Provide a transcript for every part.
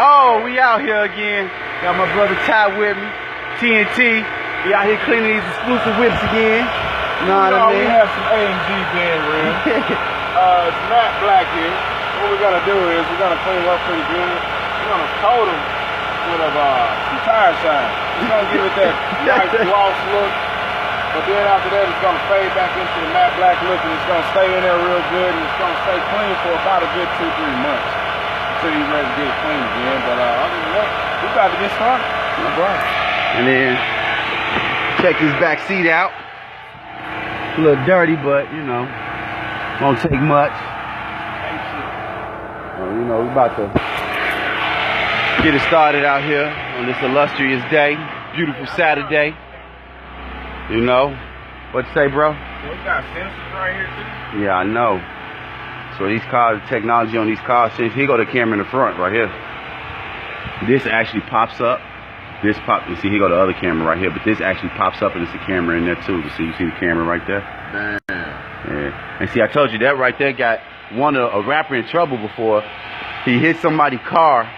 Oh, we out here again. Got my brother Ty with me. TNT. We out here cleaning these exclusive whips again. You know what I mean? We have some AMG being real. It's Matt Black here. What we're gonna do is we're gonna clean them up pretty good. We're gonna coat them with some tire shine. It's gonna give it that nice gloss look. But then after that, it's gonna fade back into the matte black look, and it's gonna stay in there real good, and it's gonna stay clean for about a good 2-3 months until you're ready to get it clean again. But other than that, we about to get started. No problem. And then check this back seat out. A little dirty, but you know, won't take much. You know, we're about to get it started out here on this illustrious day. Beautiful Saturday. You know, what you say, bro? We got sensors right here too. Yeah, I know. So these cars, the technology on these cars, here go the camera in the front right here. This actually pops up. This pop, you see, here go the other camera right here, but this actually pops up and it's a camera in there too. You see the camera right there? Damn. Yeah. And see, I told you that right there got a rapper in trouble before. He hit somebody's car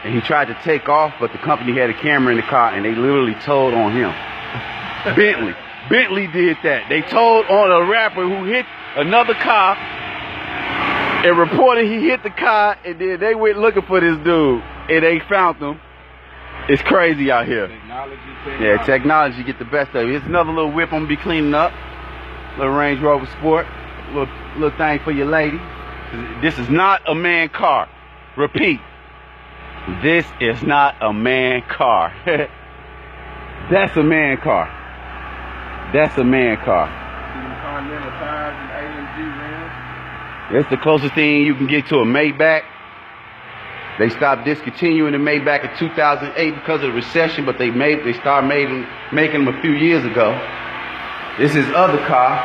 and he tried to take off, but the company had a camera in the car and they literally told on him. Bentley did that. They told on a rapper who hit another car and reported he hit the car, and then they went looking for this dude and they found him. It's crazy out here. Technology. Yeah, technology get the best of it. Here's another little whip I'm gonna be cleaning up. Little Range Rover Sport. Little thing for your lady. This is not a man car. Repeat. This is not a man car. That's a man car. That's a man car. Continental tires and AMG rims. That's the closest thing you can get to a Maybach. They stopped discontinuing the Maybach in 2008 because of the recession, but they started making them a few years ago. This is other car.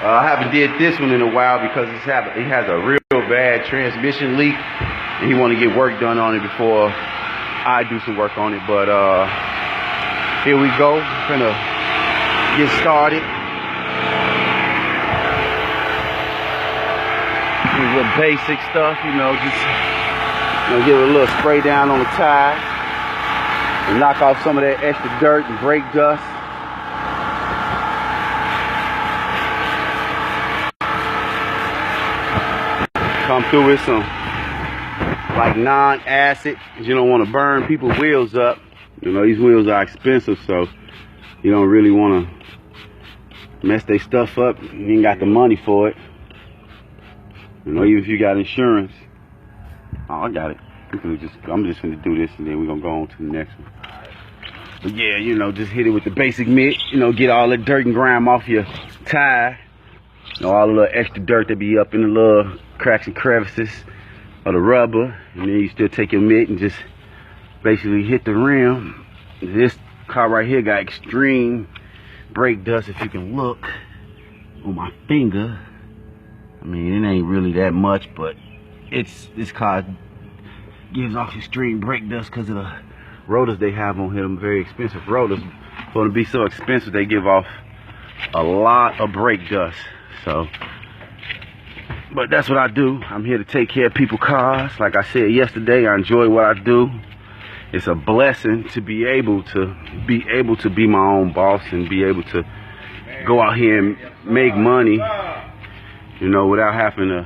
I haven't did this one in a while because it has a real bad transmission leak, and he want to get work done on it before I do some work on it. But here we go. Gonna get started. The basic stuff, you know, just give it a little spray down on the tires and knock off some of that extra dirt and brake dust. Come through with some like non-acid, because you don't want to burn people's wheels up. You know, these wheels are expensive, so you don't really want to mess their stuff up. You ain't got the money for it. You know, even if you got insurance. Oh, I got it. I'm just gonna do this and then we're gonna go on to the next one. But yeah, you know, just hit it with the basic mitt. You know, get all the dirt and grime off your tire. You know, all the little extra dirt that be up in the little cracks and crevices of the rubber. And then you still take your mitt and just basically hit the rim. This car right here got extreme brake dust, if you can look on my finger. I mean, it ain't really that much, but this car gives off extreme brake dust because of the rotors they have on here. Very expensive rotors. For them to be so expensive, they give off a lot of brake dust. So, but that's what I do. I'm here to take care of people's cars. Like I said yesterday, I enjoy what I do. It's a blessing to be able to be my own boss and be able to go out here and make money, you know, without having to,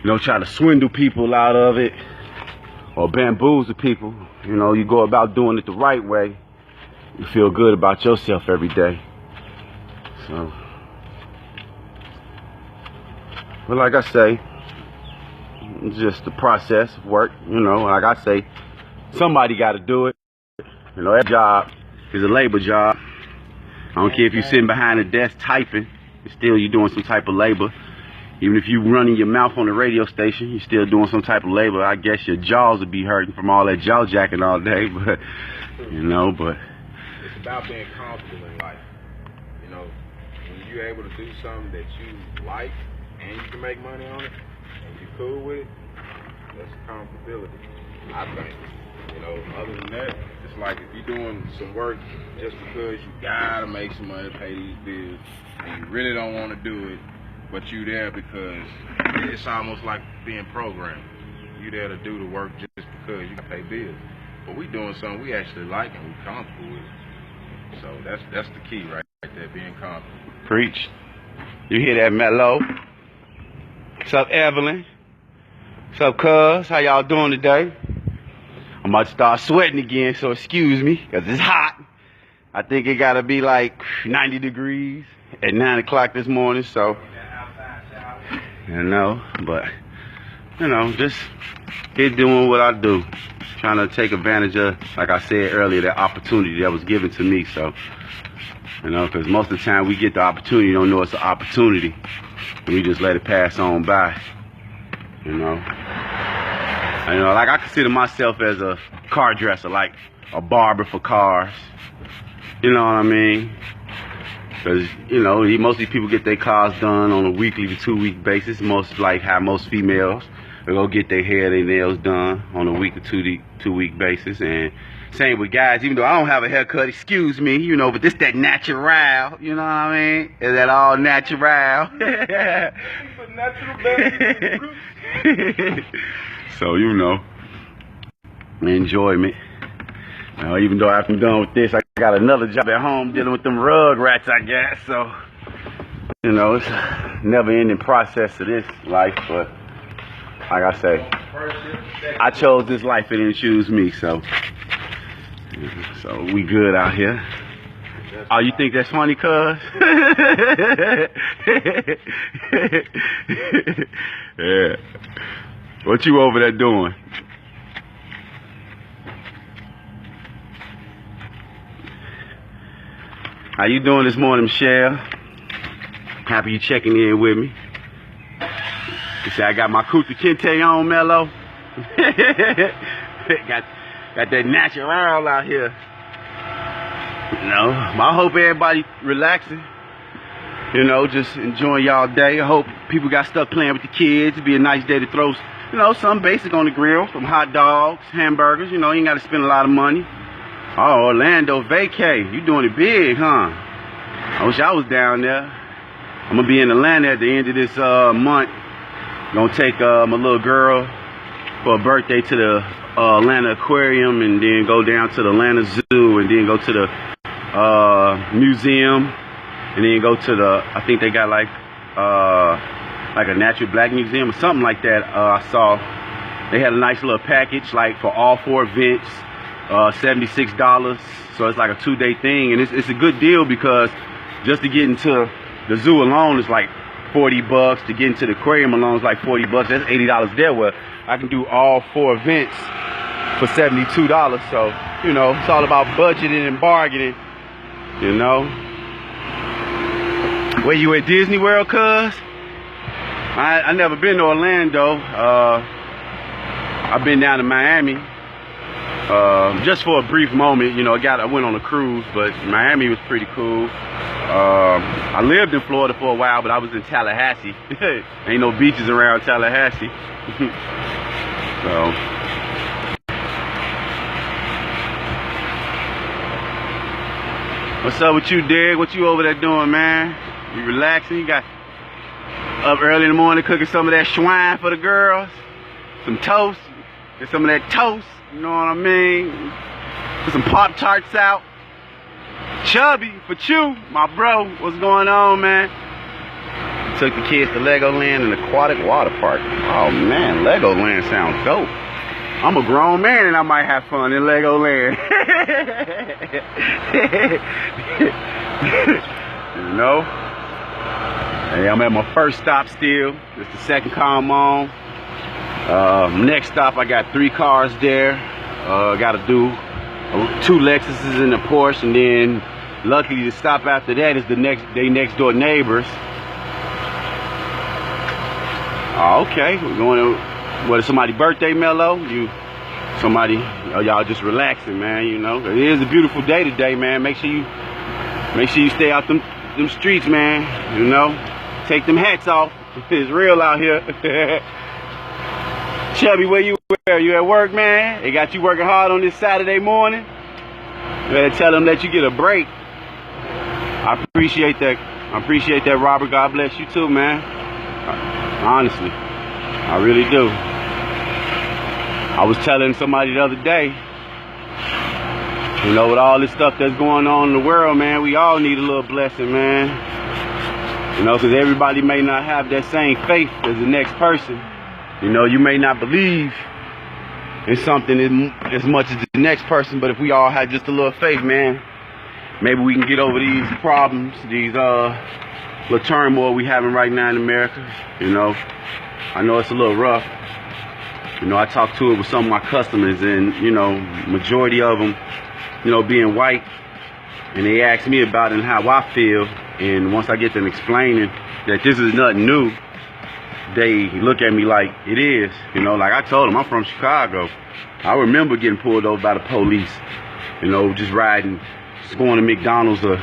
you know, try to swindle people out of it or bamboozle people. You know, you go about doing it the right way. You feel good about yourself every day. So, but like I say, it's just the process of work. You know, like I say, somebody got to do it. You know, that job is a labor job. I don't care if you're sitting behind a desk typing, still you're doing some type of labor. Even if you running your mouth on the radio station, you're still doing some type of labor. I guess your jaws would be hurting from all that jaw jacking all day, but you know, but it's about being comfortable in life. You know, when you're able to do something that you like and you can make money on it and you're cool with it, that's comfortability, I think. You know, other than that, it's like if you're doing some work just because you gotta make some money to pay these bills and you really don't want to do it, but you there because it's almost like being programmed. You there to do the work just because you pay bills. But we doing something we actually like and we comfortable with. So that's the key right there, being comfortable. Preach. You hear that, Mello? What's up, Evelyn? What's up, cuz? How y'all doing today? I'm about to start sweating again, so excuse me, because it's hot. I think it got to be like 90 degrees at 9 o'clock this morning, so, you know, but, you know, just here doing what I do. Trying to take advantage of, like I said earlier, that opportunity that was given to me, so, you know, because most of the time we get the opportunity, don't know it's an opportunity, and we just let it pass on by, you know. And, you know, like I consider myself as a car dresser, like a barber for cars. You know what I mean? Because, you know, most of these people get their cars done on a weekly to 2-week basis. Most, like how most females, they go get their hair, their nails done on a week to 2-week basis. And same with guys, even though I don't have a haircut, excuse me, you know, but this that natural, you know what I mean? Is that all natural? So, you know, enjoyment. Now, even though after I'm done with this, I got another job at home dealing with them rug rats, I guess. So, you know, it's a never-ending process of this life. But, like I say, I chose this life, it didn't choose me. So we good out here. Oh, you think that's funny, cuz? Yeah. What you over there doing? How you doing this morning, Michelle? Happy you checking in with me. You see, I got my Kuta Kinte on, Mello. got that natural out here. You know, I hope everybody relaxing. You know, just enjoying y'all day. I hope people got stuff playing with the kids. It'd be a nice day to throw, you know, something basic on the grill. Some hot dogs, hamburgers. You know, you ain't got to spend a lot of money. Oh, Orlando vacay. You doing it big, huh? I wish I was down there. I'm going to be in Atlanta at the end of this month. Gonna take my little girl for a birthday to the Atlanta Aquarium, and then go down to the Atlanta Zoo, and then go to the museum, and then go to the, I think they got like a natural black museum or something like that. I saw they had a nice little package, like for all 4 events, $76. So it's like a 2-day thing, and it's a good deal because just to get into the zoo alone is like $40. To get into the aquarium alone is like $40. That's $80 there. Where I can do all 4 events for $72. So, you know, it's all about budgeting and bargaining. You know. Where you at Disney World, cuz? I never been to Orlando. I've been down to Miami. Just for a brief moment, you know, I went on a cruise, but Miami was pretty cool. I lived in Florida for a while, but I was in Tallahassee. Ain't no beaches around Tallahassee. So, what's up with you, Dig? What you over there doing, man? You relaxing? You got up early in the morning cooking some of that swine for the girls? Some toast? Get some of that toast, you know what I mean? Put some Pop-Tarts out. Chubby for Chew, my bro, what's going on, man? Took the kids to Legoland and Aquatic Water Park. Oh man, Legoland sounds dope. I'm a grown man and I might have fun in Legoland. You know? Hey, I'm at my first stop still. It's the second car I'm on. Next stop, I got 3 cars there. Got to do 2 Lexuses and a Porsche, and then luckily the stop after that is they next door neighbors. Oh, okay, we're going to, what, is somebody's birthday, Mello? Y'all just relaxing, man, you know. It is a beautiful day today, man. Make sure you stay out them streets, man, you know. Take them hats off. It's real out here. Chubby, where you at work, man? They got you working hard on this Saturday morning. You better tell them that you get a break. I appreciate that. Robert. God bless you too, man. Honestly, I really do. I was telling somebody the other day, you know, with all this stuff that's going on in the world, man, we all need a little blessing, man. You know, because everybody may not have that same faith as the next person. You know, you may not believe in something as much as the next person, but if we all had just a little faith, man, maybe we can get over these problems, these little turmoil we having right now in America. You know, I know it's a little rough. You know, I talked to it with some of my customers, and, you know, majority of them, you know, being white, and they asked me about it and how I feel, and once I get them explaining that this is nothing new, they look at me like it is. You know, like I told them, I'm from Chicago. I remember getting pulled over by the police, you know, just riding, just going to McDonald's or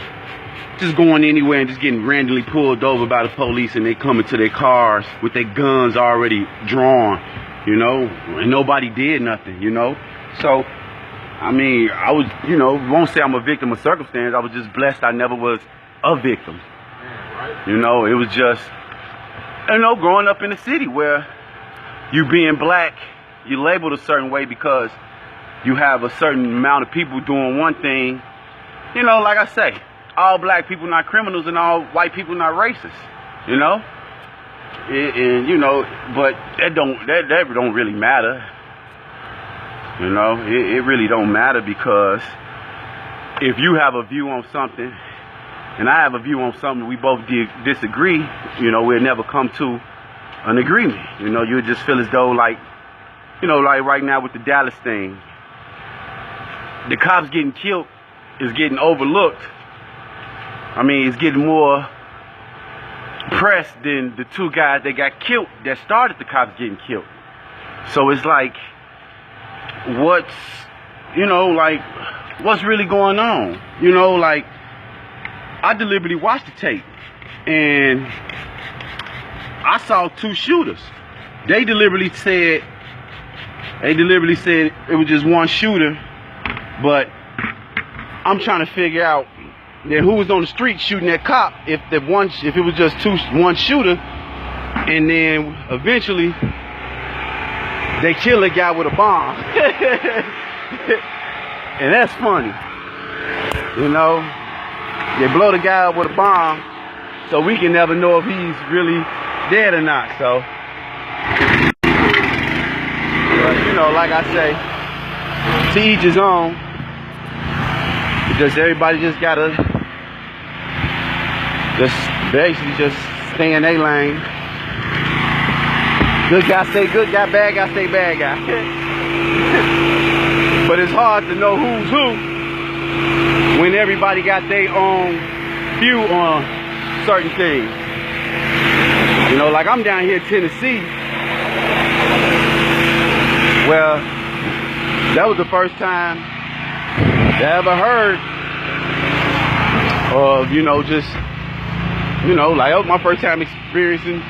just going anywhere and just getting randomly pulled over by the police, and they come into their cars with their guns already drawn, you know, and nobody did nothing, you know. So, I mean, I was, you know, won't say I'm a victim of circumstance. I was just blessed I never was a victim. You know, it was just, you know, growing up in the city where you being black, you're labeled a certain way because you have a certain amount of people doing one thing. You know, like I say, all black people not criminals and all white people not racist, you know? And you know, but that don't really matter. You know, it really don't matter, because if you have a view on something and I have a view on something, we both disagree, you know, we'll never come to an agreement. You know, you just feel as though, like, you know, like right now with the Dallas thing, the cops getting killed is getting overlooked. I mean, it's getting more press than the two guys that got killed that started the cops getting killed. So it's like, what's, you know, like, what's really going on? You know, like, I deliberately watched the tape and I saw two shooters. They deliberately said it was just one shooter, but I'm trying to figure out then who was on the street shooting that cop, if it was just one shooter, and then eventually they kill a guy with a bomb. And that's funny. You know, they blow the guy up with a bomb, so we can never know if he's really dead or not. So, but, you know, like I say, to each his own. Because everybody just gotta basically stay in their lane. Good guy stay good guy, bad guy stay bad guy. But it's hard to know who's who when everybody got their own view on certain things. You know, like I'm down here in Tennessee. Well, that was the first time that I ever heard of, you know, just, you know, like that was my first time experiencing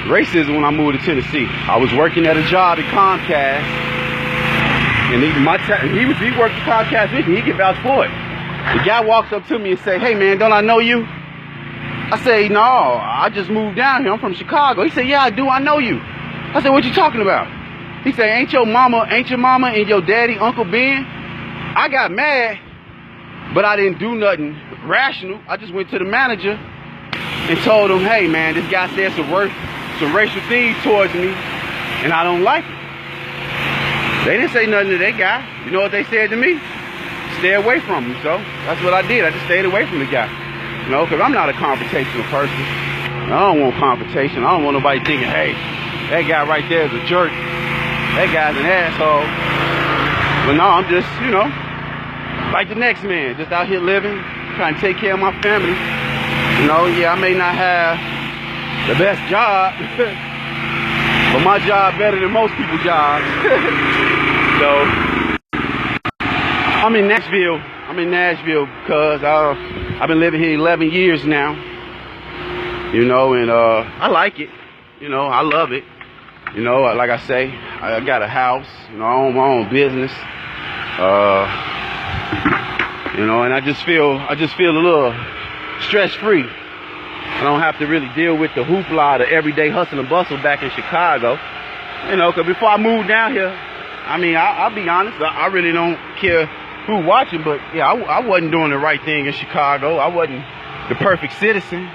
racism when I moved to Tennessee. I was working at a job at Comcast, and he worked at Comcast with me. He could vouch for it. The guy walks up to me and say, "Hey man, don't I know you?" I say, "No, I just moved down here. I'm from Chicago." He said, "Yeah, I do. I know you." I said, "What you talking about?" He said, ain't your mama and your daddy, Uncle Ben?" I got mad, but I didn't do nothing rational. I just went to the manager and told him, "Hey man, this guy said some racial things towards me, and I don't like it." They didn't say nothing to that guy. You know what they said to me? Stay away from him. So that's what I did. I just stayed away from the guy. You know, because I'm not a confrontational person. I don't want confrontation. I don't want nobody thinking, "Hey, that guy right there is a jerk. That guy's an asshole." But no, I'm just, you know, like the next man, just out here living, trying to take care of my family. You know, yeah, I may not have the best job, but my job better than most people's jobs. So, I'm in Nashville because I've been living here 11 years now. You know, and I like it. You know, I love it. You know, like I say, I got a house. You know, I own my own business. You know, and I just feel a little stress-free. I don't have to really deal with the hoopla, the everyday hustle and bustle back in Chicago. You know, because before I moved down here, I mean, I'll be honest. I really don't care who watching, but yeah, I wasn't doing the right thing in Chicago. I wasn't the perfect citizen,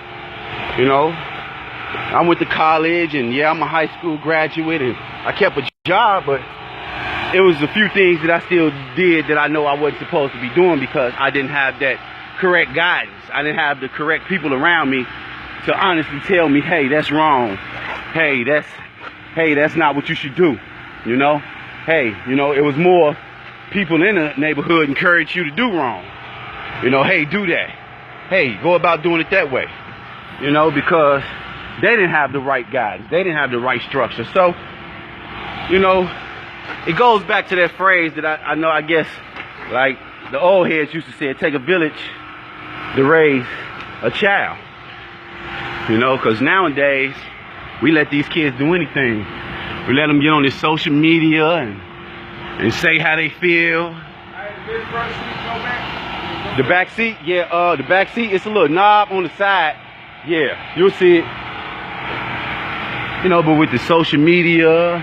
you know. I went to college, and yeah, I'm a high school graduate, and I kept a job, but it was a few things that I still did that I know I wasn't supposed to be doing because I didn't have that correct guidance. I didn't have the correct people around me to honestly tell me, hey, that's wrong. Hey, that's not what you should do. You know? Hey, you know, it was more people in the neighborhood encourage you to do wrong. You know, hey, do that. Hey, go about doing it that way. You know, because they didn't have the right guidance. They didn't have the right structure. So, you know, it goes back to that phrase that I know, I guess, like the old heads used to say, it take a village to raise a child. You know, because nowadays, we let these kids do anything. We let them get on this social media and say how they feel. The back seat, yeah, the back seat, it's a little knob on the side. Yeah, you'll see it. You know, but with the social media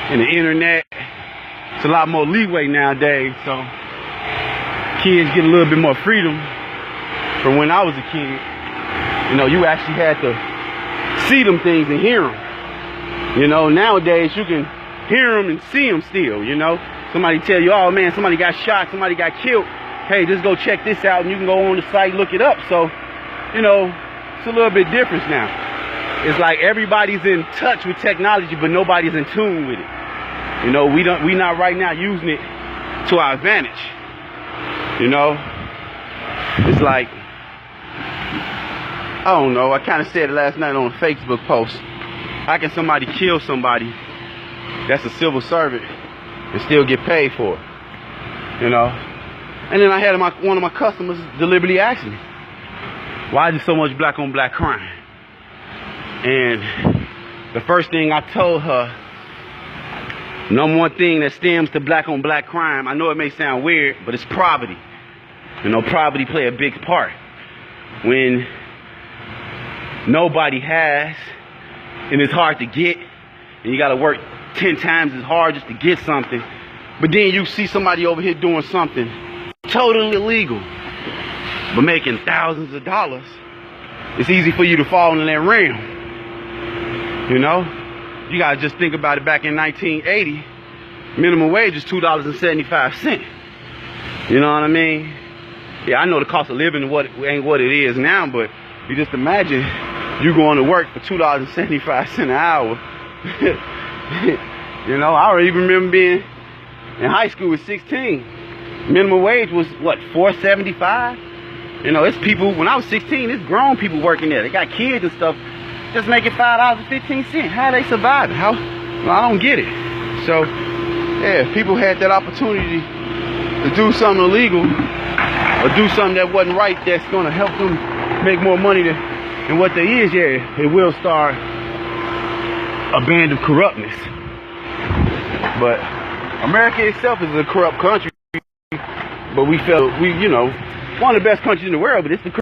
and the internet, it's a lot more leeway nowadays. So kids get a little bit more freedom from when I was a kid. You know, you actually had to see them things and hear them. You know, nowadays you can hear them and see them still, you know. Somebody tell you, oh man, somebody got shot, somebody got killed. Hey, just go check this out, and you can go on the site, look it up. So, you know, it's a little bit different now. It's like everybody's in touch with technology, but nobody's in tune with it. You know, we not right now using it to our advantage. You know, it's like, I don't know, I kind of said it last night on a Facebook post. How can somebody kill somebody that's a civil servant and still get paid for it? You know? And then I had one of my customers deliberately ask me, why is there so much black on black crime? And the first thing I told her, number one thing that stems to black on black crime, I know it may sound weird, but it's poverty. You know, poverty play a big part. When nobody has, and it's hard to get, and you gotta work 10 times as hard just to get something, but then you see somebody over here doing something totally illegal, but making thousands of dollars, it's easy for you to fall into that realm. You know? You gotta just think about it. Back in 1980, minimum wage is $2.75. You know what I mean? Yeah, I know the cost of living ain't what it is now, but you just imagine you going to work for $2.75 an hour. You know, I even remember being in high school at 16. Minimum wage was what, $4.75? You know, it's people, when I was 16, it's grown people working there. They got kids and stuff, just making $5.15. How they survive? Well, I don't get it. So, yeah, if people had that opportunity to do something illegal or do something that wasn't right, that's gonna help them make more money than what they is, yeah, it will start a band of corruptness. But America itself is a corrupt country, but you know, one of the best countries in the world, but it's the